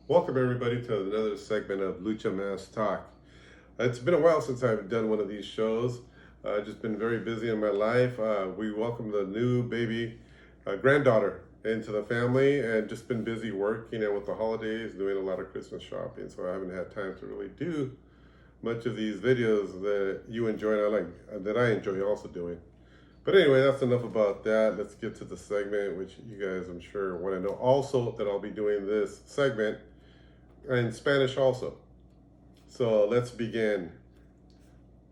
Welcome everybody to another segment of Lucha Mask Talk. It's been a while since I've done one of these shows. I've just been very busy in my life. We welcomed a new baby granddaughter into the family and just been busy working and with the holidays, doing a lot of Christmas shopping. So I haven't had time to really do much of these videos that you enjoy and that I enjoy also doing. But anyway, that's enough about that. Let's get to the segment, which you guys, I'm sure, want to know. Also, that I'll be doing this segment in Spanish also. So let's begin.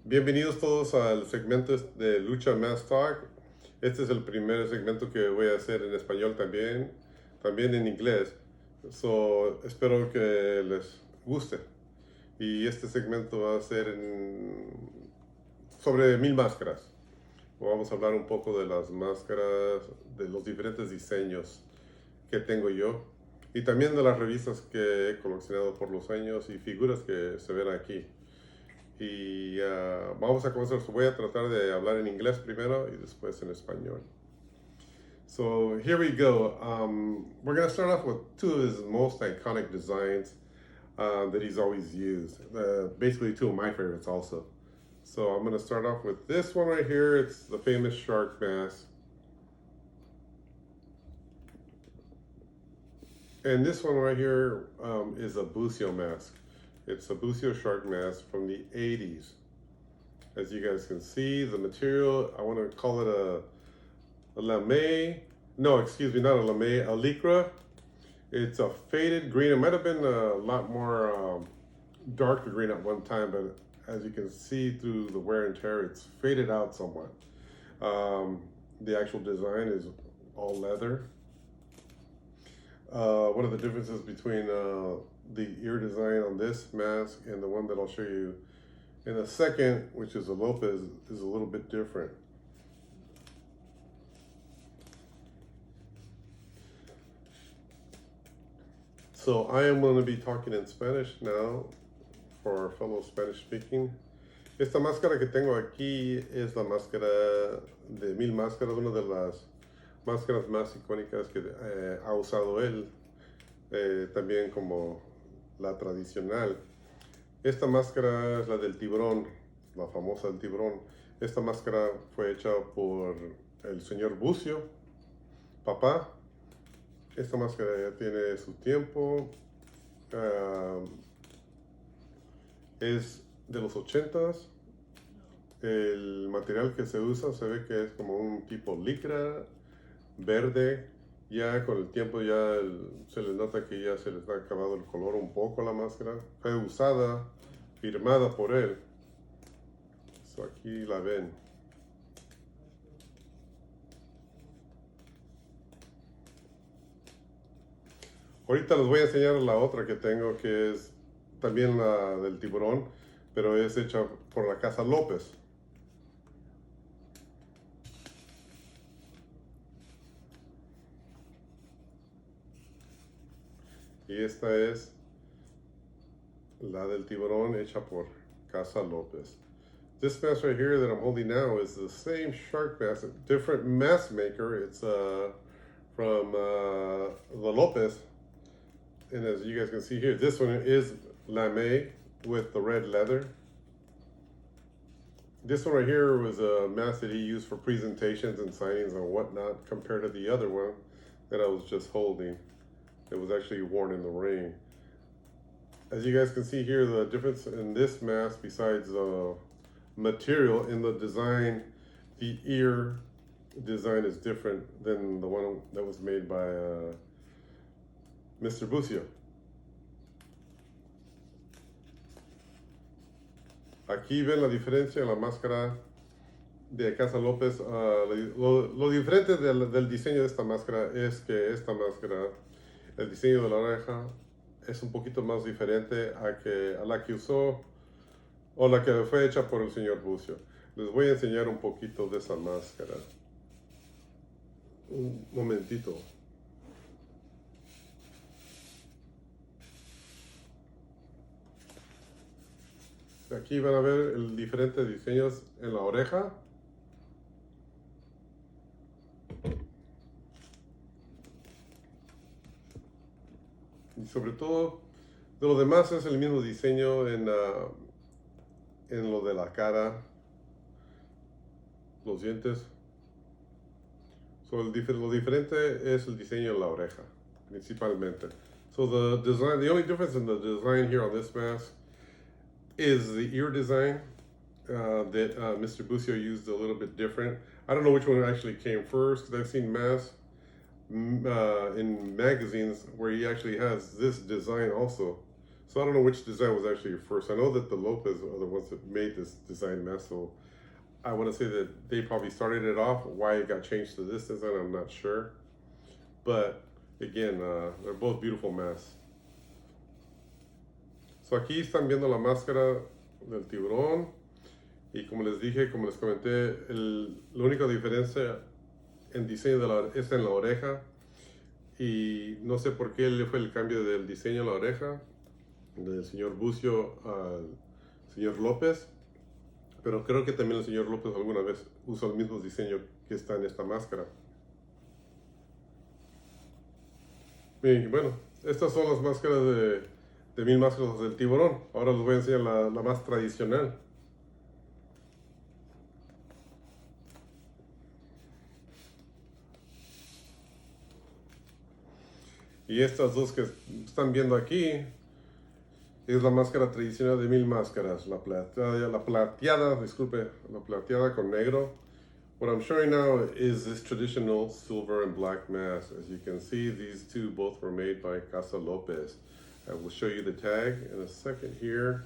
Bienvenidos todos al segmento de Lucha Mask Talk. Este es el primer segmento que voy a hacer en español también en inglés. So, espero que les guste. Y este segmento va a ser sobre 1000 máscaras. Vamos a hablar un poco de las máscaras, de los diferentes diseños que tengo yo y también de las revistas que he coleccionado por los años y figuras que se ven aquí. Y vamos a comenzar. Voy a tratar de hablar en inglés primero y después en español. So here we go. We're going to start off with two of his most iconic designs that he's always used. Basically two of my favorites also. So I'm going to start off with this one right here. It's the famous shark mask. And this one right here is a Bucio mask. It's a Bucio shark mask from the 80s. As you guys can see, the material, I want to call it a lame. No, excuse me, not a lame, a lycra. It's a faded green. It might have been a lot more darker green at one time, but as you can see through the wear and tear, it's faded out somewhat. The actual design is all leather. One of the differences between the ear design on this mask and the one that I'll show you in a second, which is a Lopez, is a little bit different. So I am going to be talking in Spanish now for our fellow Spanish speaking. Esta máscara que tengo aquí es la máscara de Mil Máscaras, una de las máscaras más icónicas que ha usado él, también como la tradicional. Esta máscara es la del tiburón, la famosa del tiburón. Esta máscara fue hecha por el señor Bucio, papá. Esta máscara ya tiene su tiempo. Es de los 80s. El material que se usa se ve que es como un tipo licra verde. Ya con el tiempo ya se les nota que ya se les ha acabado el color un poco a la máscara. Fue usada, firmada por él. So aquí la ven. Ahorita les voy a enseñar la otra que tengo, que es también la del tiburón, pero es hecha por la casa López. Y esta es la del tiburón hecha por Casa Lopez. This mask right here that I'm holding now is the same shark mask, different mask maker. It's from the Lopez. And as you guys can see here, this one is lame with the red leather. This one right here was a mask that he used for presentations and signings and whatnot, compared to the other one that I was just holding. It was actually worn in the ring. As you guys can see here, the difference in this mask, besides the material in the design, the ear design is different than the one that was made by Mr. Bucio. Aquí ven la diferencia en la máscara de Casa López. Lo diferente del diseño de esta máscara es que esta máscara, el diseño de la oreja es un poquito más diferente a la que usó o la que fue hecha por el señor Bucio. Les voy a enseñar un poquito de esa máscara. Un momentito. Aquí van a ver el diferentes diseños en la oreja. Y sobre todo De lo demás es el mismo diseño en lo de la cara, los dientes. So lo diferente es el diseño en la oreja, principalmente. So the only difference in the design here on this mask is the ear design that Mr. Busio used a little bit different. I don't know which one actually came first because I've seen masks in magazines where he actually has this design also. So I don't know which design was actually first. I know that the Lopez are the ones that made this design mask, so I want to say that they probably started it off. Why it got changed to this design, I'm not sure. But again, they're both beautiful masks. So aquí están viendo la máscara del tiburón. Y como les dije, como les comenté, la única diferencia en diseño es en la oreja. Y no sé por qué le fue el cambio del diseño en la oreja del señor Bucio al señor López. Pero creo que también el señor López alguna vez usó el mismo diseño que está en esta máscara. Y bueno, estas son las máscaras de Mil Máscaras del Tiburón. Ahora les voy a enseñar la más tradicional. Y estas dos que están viendo aquí es la máscara tradicional de Mil Máscaras, la plateada con negro. What I'm showing now is this traditional silver and black mask. As you can see, these two both were made by Casa Lopez. I will show you the tag in a second here.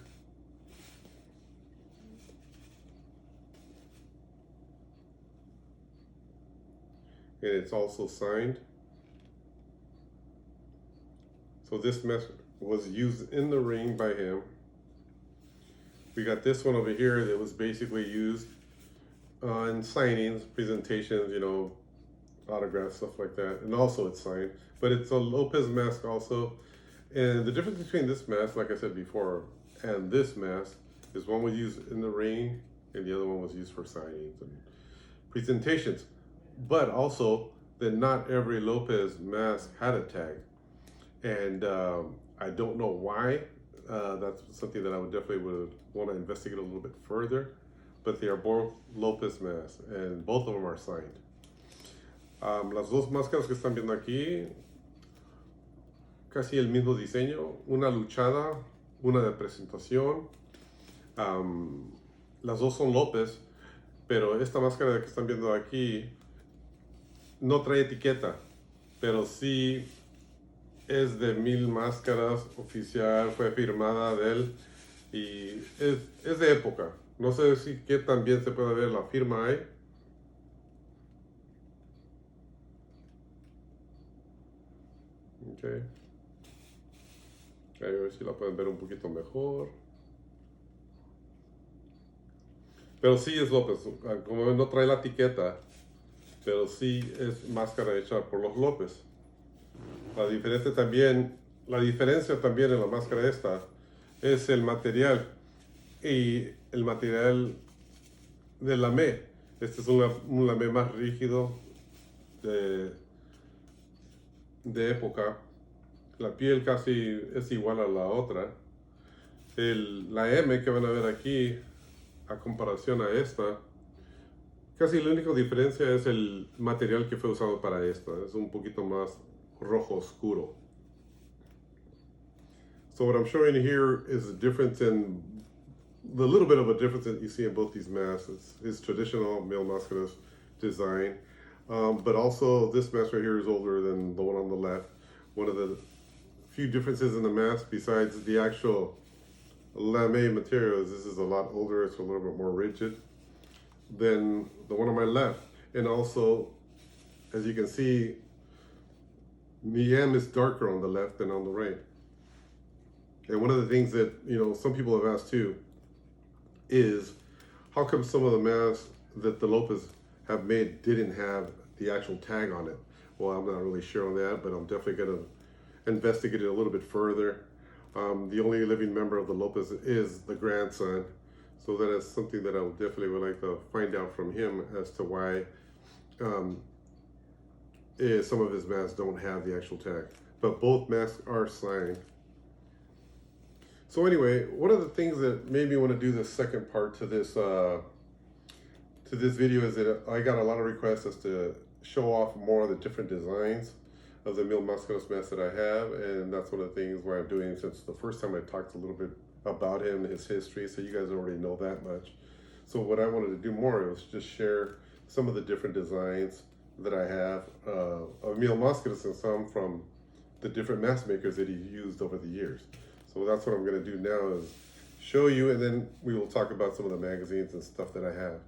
And it's also signed. So this mask was used in the ring by him. We got this one over here that was basically used in signings, presentations, you know, autographs, stuff like that. And also it's signed. But it's a Lopez mask also. And the difference between this mask, like I said before, and this mask is one was used in the ring and the other one was used for signings and presentations. But also that not every Lopez mask had a tag. And I don't know why. That's something that I would want to investigate a little bit further. But they are both Lopez masks, and both of them are signed. Las dos máscaras que están viendo aquí, casi el mismo diseño, una luchada, una de presentación. Las dos son Lopez, pero esta máscara que están viendo aquí no trae etiqueta, pero sí es de Mil Máscaras, oficial, fue firmada de él y es de época. No sé si que también se puede ver la firma ahí. Okay. A ver si la pueden ver un poquito mejor. Pero sí es López, como no trae la etiqueta, pero sí es máscara hecha por los López. La diferencia también en la máscara esta es el material y el material del lamé. Este es un lamé más rígido de época. La piel casi es igual a la otra. La M que van a ver aquí a comparación a esta, casi la única diferencia es el material que fue usado para esta. Es un poquito más rojo oscuro. So what I'm showing you here is a difference in the little bit of a difference that you see in both these masks. It's traditional Mil Mascaras design, but also this mask right here is older than the one on the left. One of the few differences in the mask, besides the actual lame material, is this is a lot older. It's a little bit more rigid than the one on my left, and also, as you can see, the M is darker on the left than on the right. And one of the things that, you know, some people have asked too is how come some of the masks that the Lopez have made didn't have the actual tag on it? Well, I'm not really sure on that, but I'm definitely going to investigate it a little bit further. The only living member of the Lopez is the grandson, so that is something that I definitely would like to find out from him as to why some of his masks don't have the actual tag. But both masks are signed. So anyway, one of the things that made me want to do the second part to this video is that I got a lot of requests as to show off more of the different designs of the Mil Mascaras mask that I have, and that's one of the things why I'm doing it, since the first time I talked a little bit about him and his history, so you guys already know that much. So what I wanted to do more was just share some of the different designs that I have of Mil Mascaras, and some from the different mask makers that he used over the years. So that's what I'm going to do now, is show you, and then we will talk about some of the magazines and stuff that I have.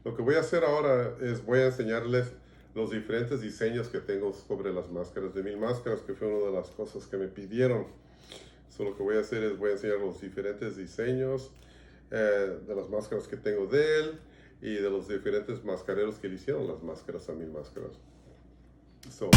Lo que voy a hacer ahora es voy a enseñarles los diferentes diseños que tengo sobre las máscaras de Mil Máscaras, que fue una de las cosas que me pidieron. So lo que voy a hacer es voy a enseñar los diferentes diseños de las máscaras que tengo de él y de los diferentes mascareros que le hicieron las máscaras a Mil Máscaras. So.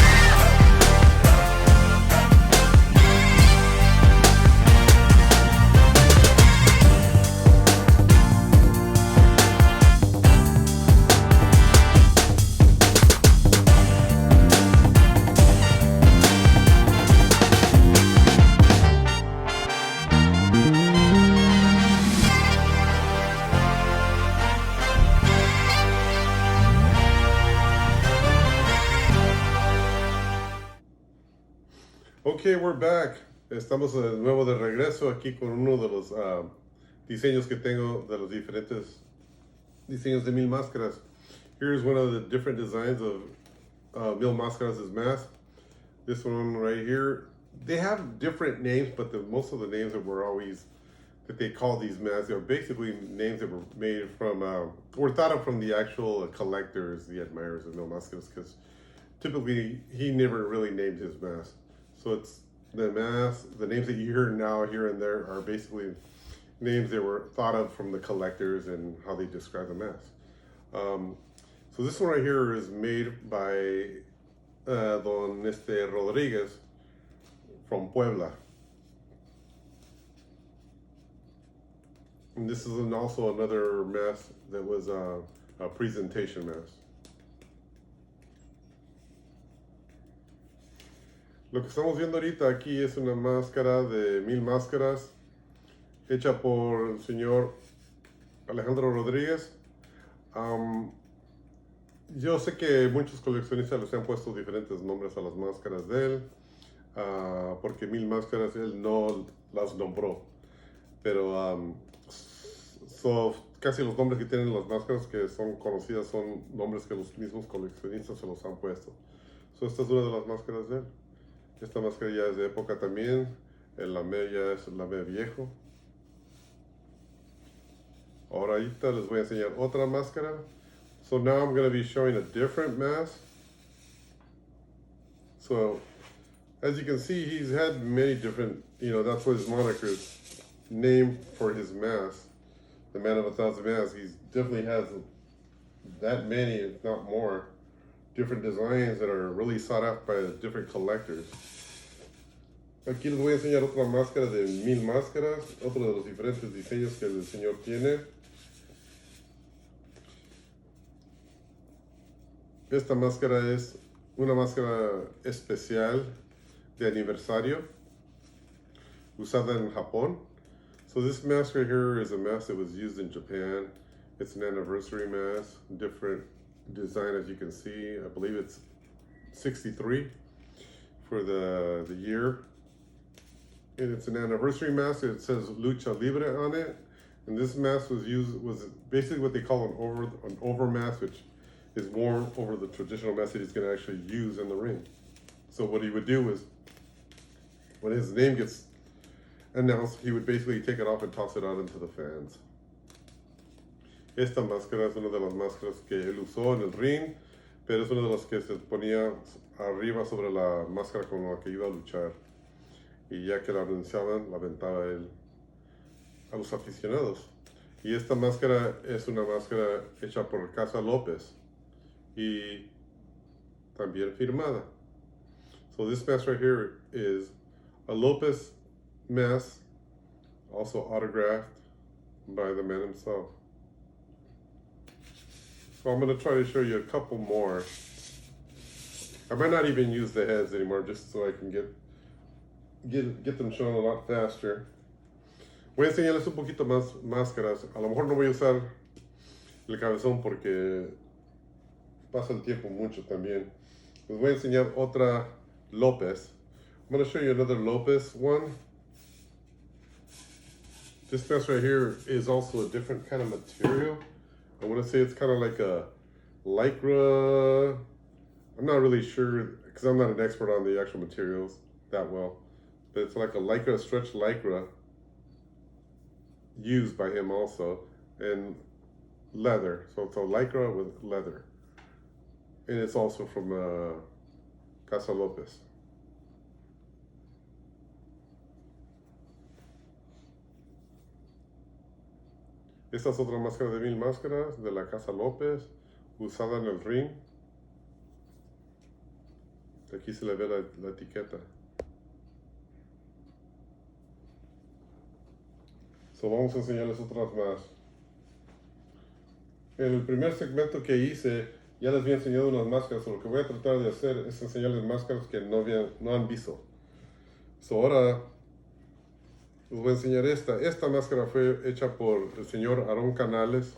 Okay, we're back. Estamos de nuevo de regreso aquí con uno de los diseños que tengo de los diferentes diseños de Mil Máscaras. Here's one of the different designs of Mil Mascaras' mask. This one right here. They have different names, but most of the names that they call these masks are basically names that were made from, or thought of from the actual collectors, the admirers of Mil Mascaras, because typically he never really named his mask. So it's the mask, the names that you hear now, here and there, are basically names that were thought of from the collectors and how they describe the mask. So this one right here is made by Don Rodriguez from Puebla. And this is also another mask that was a presentation mask. Lo que estamos viendo ahorita aquí es una máscara de Mil Máscaras hecha por el señor Alejandro Rodríguez. Yo sé que muchos coleccionistas les han puesto diferentes nombres a las máscaras de él, porque Mil Máscaras él no las nombró, pero casi los nombres que tienen las máscaras que son conocidas son nombres que los mismos coleccionistas se los han puesto. Esta es una de las máscaras de él. Esta máscara ya es de época también. El lamé ya es el lamé viejo. Ahorita les voy a enseñar otra máscara. So now I'm going to be showing a different mask. So as you can see, he's had many different, that's what his moniker is named for his mask. The Man of 1,000 Masks. He definitely has that many, if not more, different designs that are really sought after by the different collectors. Aquí les voy a enseñar otra máscara de Mil Máscaras, otro de los diferentes diseños que el señor tiene. Esta máscara es una máscara especial de aniversario usada en Japón. So this mask right here is a mask that was used in Japan. It's an anniversary mask, different design as you can see. I believe it's 63 for the year. And it's an anniversary mask. It says Lucha Libre on it. And this mask was basically what they call an over mask, which is worn over the traditional mask that he's going to actually use in the ring. So what he would do is, when his name gets announced, he would basically take it off and toss it out into the fans. Esta máscara es una de las máscaras que él usó en el ring, pero es una de las que se ponía arriba sobre la máscara con la que iba a luchar. Y ya que la anunciaban, la aventaba él a los aficionados. Y esta máscara es una máscara hecha por Casa López y también firmada. So this mask right here is a Lopez mask, also autographed by the man himself. So I'm going to try to show you a couple more. I might not even use the heads anymore, just so I can get them shown a lot faster. Voy a enseñarles un poquito más máscaras. A lo mejor no voy a usar el cabezón porque pasa el tiempo mucho también. Les voy a enseñar otra Lopez. I'm going to show you another Lopez one. This mask right here is also a different kind of material. I want to say it's kind of like a lycra. I'm not really sure because I'm not an expert on the actual materials that well. But it's like a lycra, stretch lycra used by him also. And leather. So it's a lycra with leather. And it's also from Casa Lopez. Esta es otra máscara de Mil Máscaras de la Casa López, usada en el ring. Aquí se le ve la etiqueta. So vamos a enseñarles otras más. En el primer segmento que hice, ya les había enseñado unas máscaras. Lo que voy a tratar de hacer es enseñarles máscaras que no han visto. So ahora les voy a enseñar esta. Esta máscara fue hecha por el señor Aarón Canales.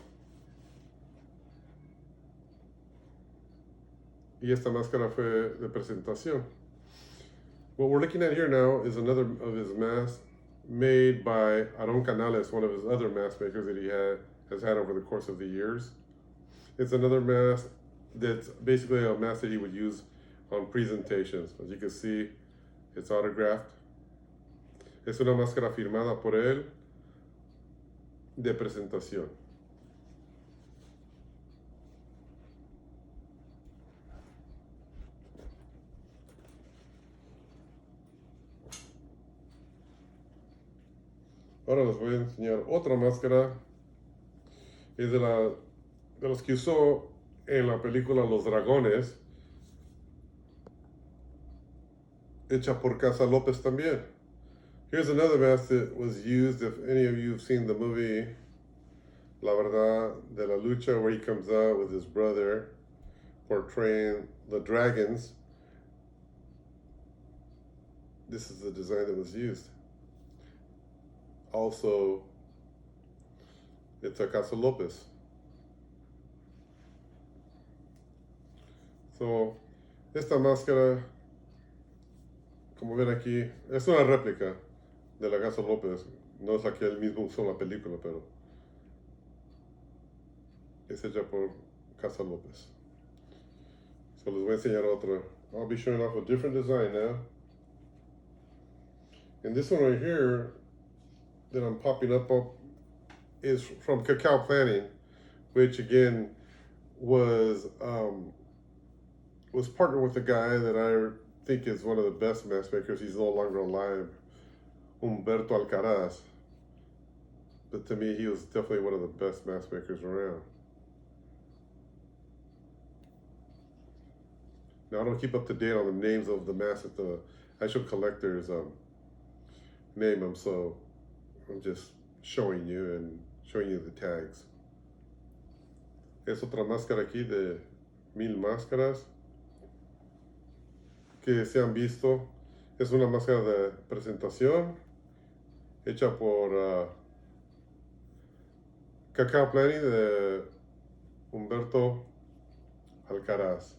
Y esta máscara fue de presentación. What we're looking at here now is another of his masks made by Aarón Canales, one of his other mask makers that he has had over the course of the years. It's another mask that's basically a mask that he would use on presentations. As you can see, it's autographed. Es una máscara firmada por él de presentación. Ahora les voy a enseñar otra máscara. Es de los que usó en la película Los Dragones, hecha por Casa López también. Here's another mask that was used, if any of you have seen the movie La Verdad de la Lucha, where he comes out with his brother portraying the dragons. This is the design that was used. Also, it's a Casa Lopez. So, esta máscara, como ven aquí, es una réplica de la Casa López. No es la que él mismo usó en la película, pero es hecha por Casa López. So, les voy a enseñar otra. I'll be showing off a different design now. And this one right here that I'm popping up is from Cacao Planning, which again was partnered with a guy that I think is one of the best mask makers. He's no longer alive, Humberto Alcaraz. But to me, he was definitely one of the best mask makers around. Now, I don't keep up to date on the names of the masks that the actual collectors name them, so I'm just showing you the tags. Es otra máscara aquí de Mil Máscaras que se han visto. Es una máscara de presentación hecha por Cacao Planning de Humberto Alcaraz.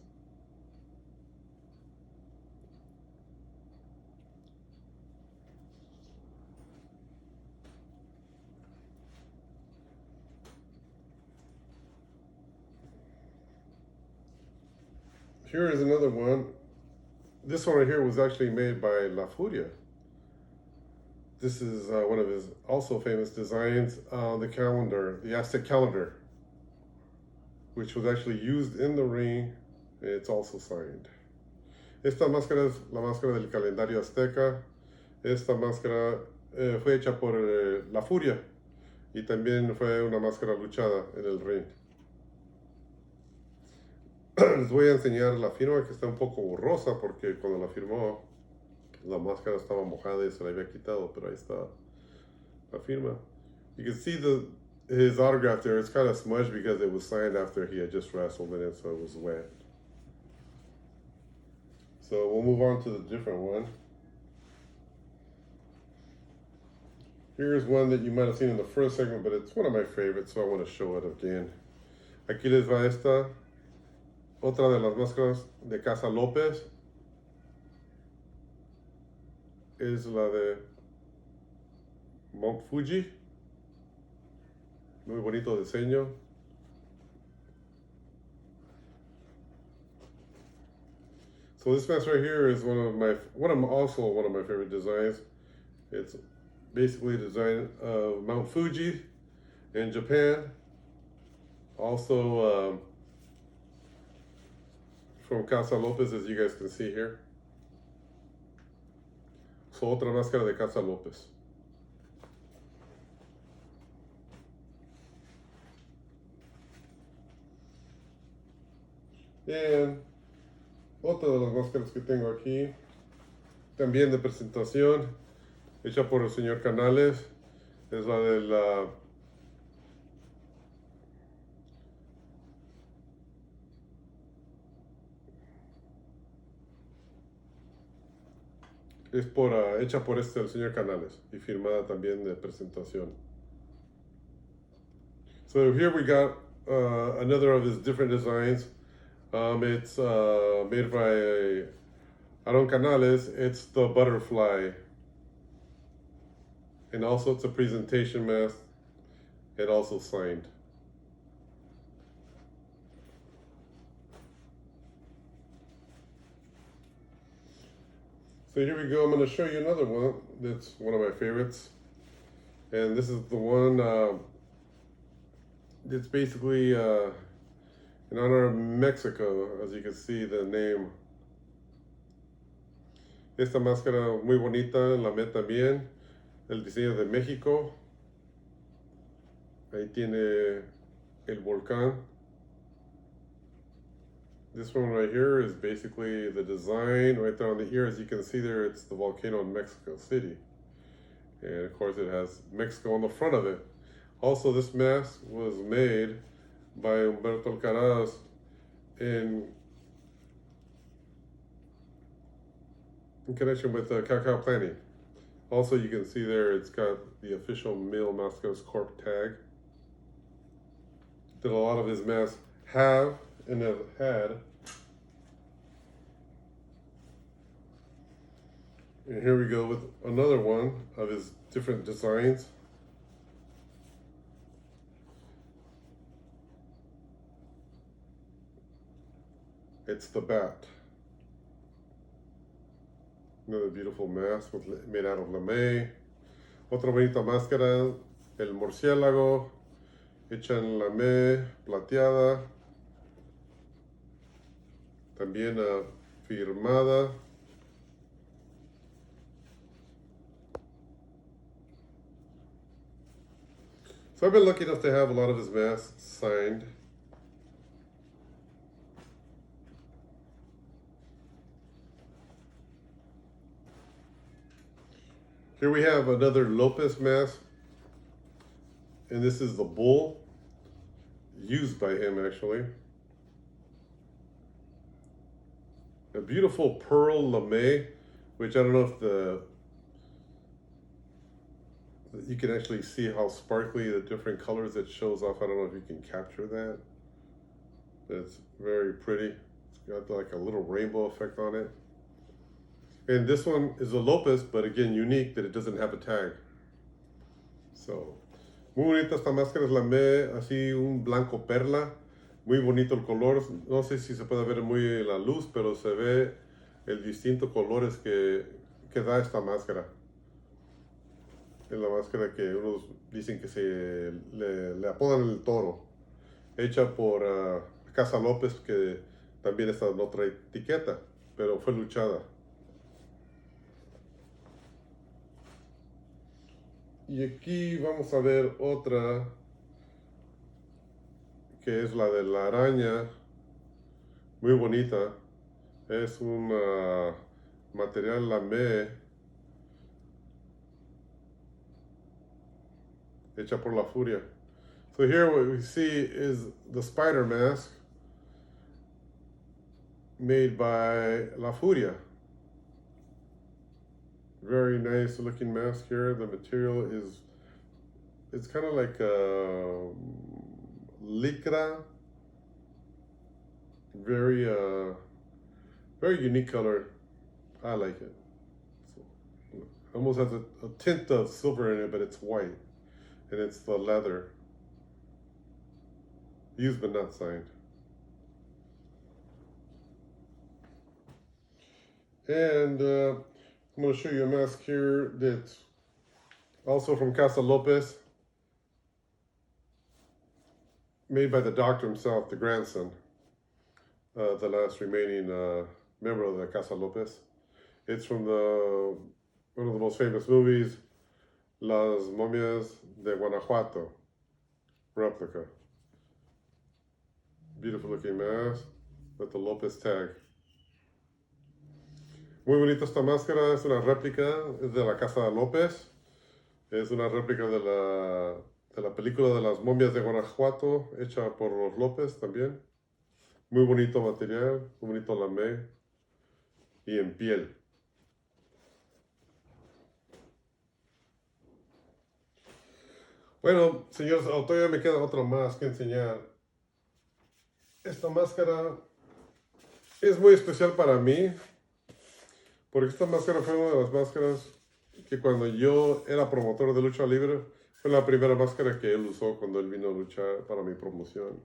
Here is another one. This one right here was actually made by La Furia. This is one of his also famous designs on the calendar, the Aztec calendar, which was actually used in the ring. It's also signed. Esta máscara es la máscara del calendario azteca. Esta máscara fue hecha por La Furia y también fue una máscara luchada en el ring. Les voy a enseñar la firma, que está un poco borrosa porque cuando la firmó la máscara estaba mojada y se la había quitado, pero ahí está la firma. You can see his autograph there. It's kind of smudged because it was signed after he had just wrestled in it, so it was wet. So we'll move on to the different one. Here's one that you might have seen in the first segment, but it's one of my favorites, so I want to show it again. Aquí les va esta, otra de las máscaras de Casa López. Es la de Mount Fuji. Muy bonito diseño. So this mask right here is one of my favorite designs. It's basically a design of Mount Fuji in Japan. Also from Casa Lopez, as you guys can see here. So otra máscara de Casa Lopez. Bien. Otra de las máscaras que tengo aquí, también de presentación, hecha por el señor Canales, es la de la hecha por el señor Canales y firmada también de presentación. So here we got another of his different designs. It's made by Aaron Canales. It's the butterfly. And also it's a presentation mask. And also signed. So here we go. I'm going to show you another one that's one of my favorites. And this is the one that's basically in honor of Mexico, as you can see the name. Esta máscara muy bonita, la amé también. El diseño de México. Ahí tiene el volcán. This one right here is basically the design right there on the ear. As you can see there, it's the volcano in Mexico City. And of course it has Mexico on the front of it. Also, this mask was made by Humberto Alcaraz in connection with Cacao Planning. Also, you can see there it's got the official Mil Mascaras Corp tag that a lot of his masks have and have had. And here we go with another one of his different designs. It's the bat. Another beautiful mask made out of lame. Otra bonita máscara, el murciélago, hecha en lame, plateada. También firmada. So I've been lucky enough to have a lot of his masks signed. Here we have another Lopez mask, and this is the bull, used by him actually. A beautiful pearl lame, which I don't know if you can actually see how sparkly the different colors it shows off. I don't know if you can capture that. It's very pretty. It's got like a little rainbow effect on it. And this one is a Lopez, but again, unique that it doesn't have a tag. So, muy bonita esta máscara, es la me, así un blanco perla. Muy bonito el color. No sé si se puede ver muy la luz, pero se ve el distinto colores que da esta máscara. Es la máscara que unos dicen que le apodan el toro. Hecha por Casa López, que también está en otra etiqueta, pero fue luchada. Y aquí vamos a ver otra, que es la de la araña, muy bonita. Es un material lame, hecha por la furia. So here what we see is the spider mask made by La Furia. very nice looking mask here. The material is, it's kind of like lycra, very very unique color. I like it. So, almost has a tint of silver in it, but it's white, and it's the leather. Used but not signed. And I'm going to show you a mask here that's also from Casa Lopez, made by the doctor himself, the grandson, the last remaining member of the Casa Lopez. It's from one of the most famous movies, Las Momias de Guanajuato, replica. Beautiful looking mask with the Lopez tag. Muy bonita esta máscara, es una réplica de la Casa López. Es una réplica de la película de las momias de Guanajuato, hecha por los López también. Muy bonito material, muy bonito lamé y en piel. Bueno, señores, todavía me queda otra más que enseñar. Esta máscara es muy especial para mí, porque esta máscara fue una de las máscaras que cuando yo era promotor de lucha libre, fue la primera máscara que él usó cuando él vino a luchar para mi promoción,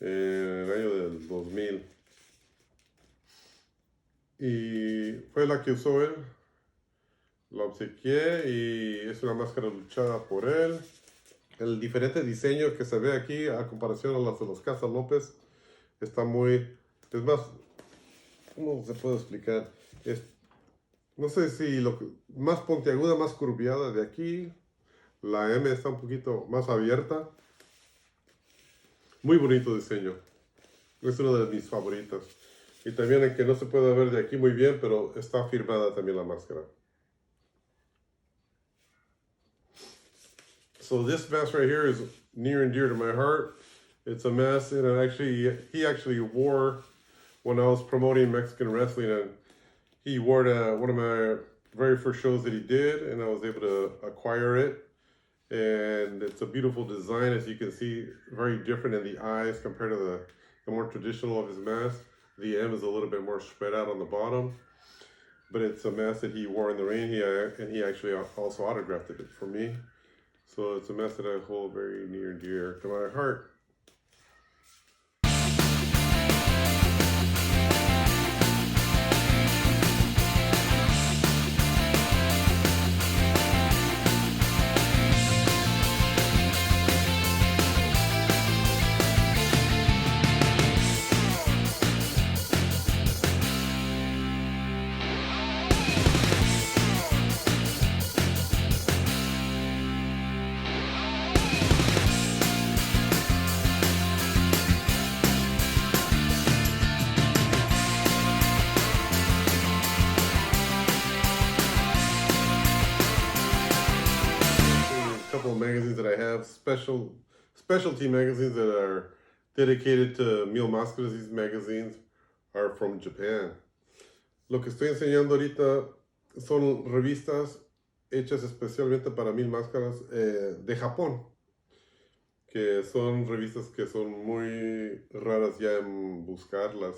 en el año del 2000. Y fue la que usó él, la obsequié y es una máscara luchada por él. El diferente diseño que se ve aquí a comparación a las de los Casa López está muy, es más, ¿cómo se puede explicar? No sé si más puntiaguda, más curviada de aquí. La M está un poquito más abierta. Muy bonito diseño. Es una de mis favoritas. Y también el que no se puede ver de aquí muy bien, pero está firmada también la máscara. So this mask right here is near and dear to my heart. It's a mask that he actually wore when I was promoting Mexican wrestling, and he wore it at one of my very first shows that he did, and I was able to acquire it. And it's a beautiful design, as you can see, very different in the eyes compared to the more traditional of his mask. The M is a little bit more spread out on the bottom, but it's a mask that he wore in the ring, and he actually also autographed it for me. So it's a mask that I hold very near and dear to my heart. Magazines that I have, specialty magazines that are dedicated to Mil Mascaras. These magazines are from Japan. Lo que estoy enseñando ahorita son revistas hechas especialmente para Mil Máscaras de Japón, que son revistas que son muy raras ya en buscarlas.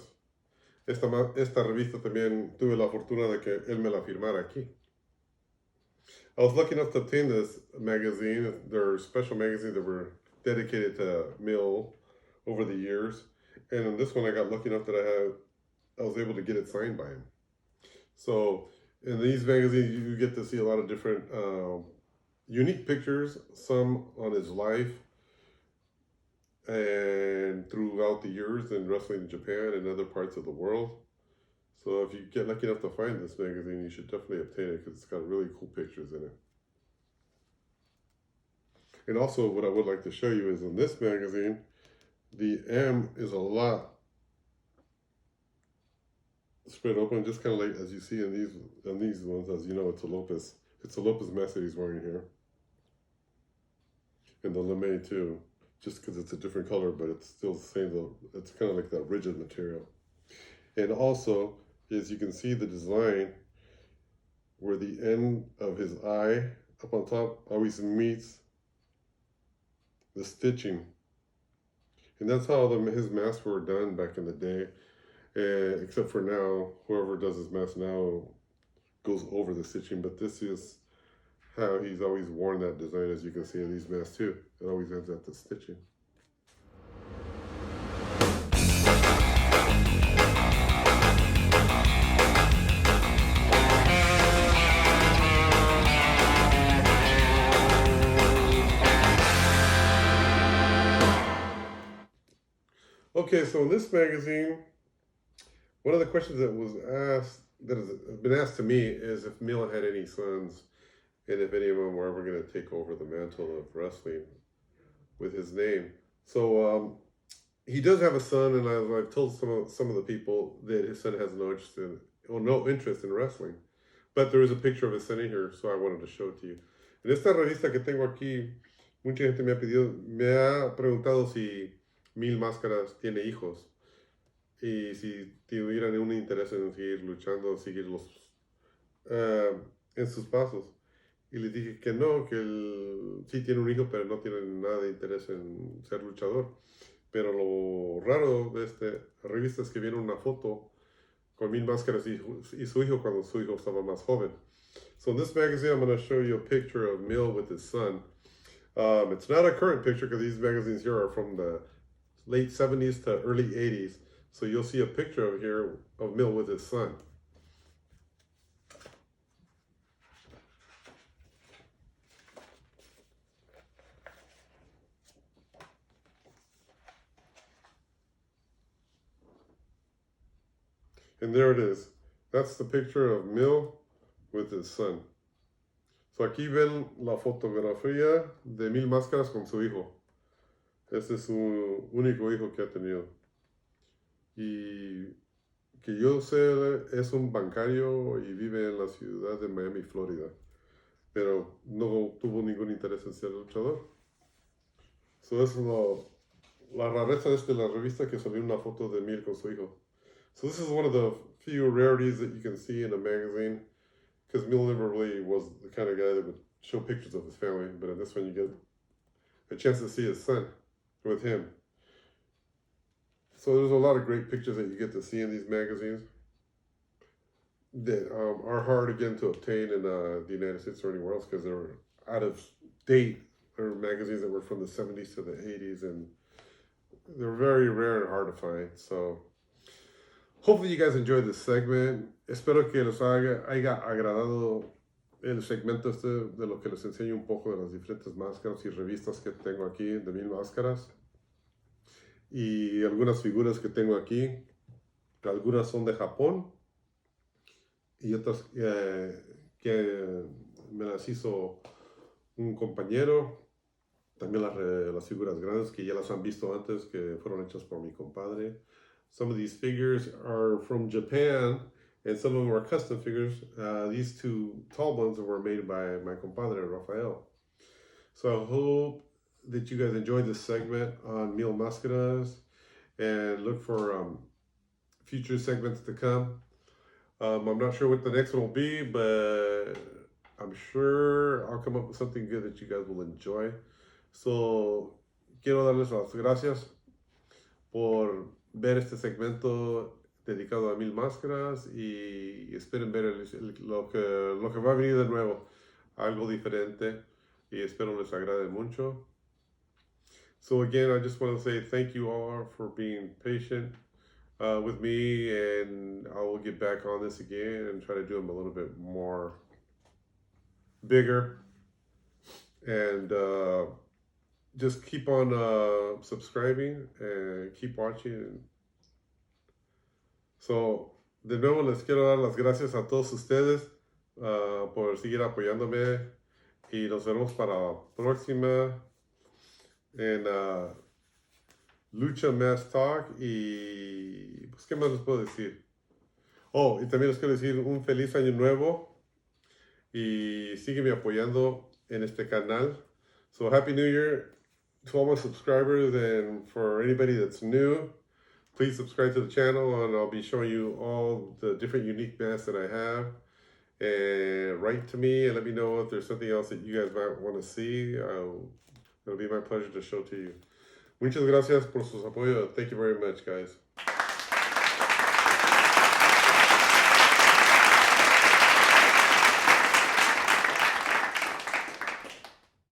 Esta revista también tuve la fortuna de que él me la firmara aquí. I was lucky enough to obtain this magazine. There are special magazines that were dedicated to Mill over the years. And in this one, I got lucky enough that I was able to get it signed by him. So in these magazines, you get to see a lot of different unique pictures, some on his life and throughout the years in wrestling in Japan and other parts of the world. So if you get lucky enough to find this magazine, you should definitely obtain it because it's got really cool pictures in it. And also what I would like to show you is in this magazine, the M is a lot spread open, just kind of like as you see in these ones. As you know, it's a Lopez mask that he's wearing here. And the lame too, just because it's a different color, but it's still the same. It's kind of like that rigid material. And also, as you can see, the design where the end of his eye up on top always meets the stitching. And that's how his masks were done back in the day. Except for now, whoever does his mask now goes over the stitching. But this is how he's always worn that design, as you can see in these masks too. It always ends at the stitching. Okay, so in this magazine, one of the questions that has been asked to me is if Mil had any sons, and if any of them were ever going to take over the mantle of wrestling with his name. So he does have a son, and I've told some of the people that his son has no interest in wrestling. But there is a picture of his son in here, so I wanted to show it to you. En esta revista que tengo aquí, mucha gente me ha preguntado si Mil Máscaras tiene hijos y si tuvieran un interés en seguir luchando, en sus pasos. Y les dije que no, que él sí tiene un hijo, pero no tiene nada de interés en ser luchador. Pero lo raro de esta revista es que viene una foto con Mil Máscaras y su hijo cuando su hijo estaba más joven. So in this magazine, I'm going to show you a picture of Mil with his son. It's not a current picture because these magazines here are from the late 70s to early 80s. So you'll see a picture of here of Mil with his son. And there it is. That's the picture of Mil with his son. So aquí ven la fotografía de Mil Máscaras con su hijo. Este es su único hijo que ha tenido. Y que yo sé, es un bancario y vive en la ciudad de Miami, Florida. Pero no tuvo ningún interés en ser luchador. So es la rareza de la revista que salió una foto de Mil con su hijo. So this is one of the few rarities that you can see in a magazine, because Mil never really was the kind of guy that would show pictures of his family, but in this one you get a chance to see his son with him. So there's a lot of great pictures that you get to see in these magazines that are hard again to obtain in the United States or anywhere else because they're out of date. They're magazines that were from the 70s to the 80s, and they're very rare and hard to find. So hopefully you guys enjoyed this segment. Espero que les haya agradado el segmento de lo que les enseño un poco de las diferentes máscaras y revistas que tengo aquí de Mil Máscaras. Y algunas figuras que tengo aquí. Algunas son de Japón y otras que me las hizo un compañero. También las figuras grandes que ya las han visto antes, que fueron hechas por mi compadre. Some of these figures are from Japan, and some of them are custom figures. These two tall ones were made by my compadre, Rafael. So I hope that you guys enjoyed this segment on Mil Mascaras, and look for future segments to come. I'm not sure what the next one will be, but I'm sure I'll come up with something good that you guys will enjoy. So quiero darles las gracias por ver este segmento dedicado a Mil Máscaras y esperen ver lo que va a venir de nuevo, algo diferente, y espero les agrade mucho. So again, I just want to say thank you all for being patient with me, and I will get back on this again and try to do them a little bit more bigger, and just keep on subscribing and keep watching. So, de nuevo les quiero dar las gracias a todos ustedes por seguir apoyándome, y nos vemos para la próxima en Lucha Mask Talk. Y pues, ¿qué más les puedo decir? Oh, y también les quiero decir un feliz año nuevo, y sígueme apoyando en este canal. So Happy New Year to all my subscribers, and for anybody that's new, please subscribe to the channel, and I'll be showing you all the different unique masks that I have. and write to me and let me know if there's something else that you guys might want to see. It'll be my pleasure to show to you. Muchas gracias por sus apoyo. Thank you very much, guys.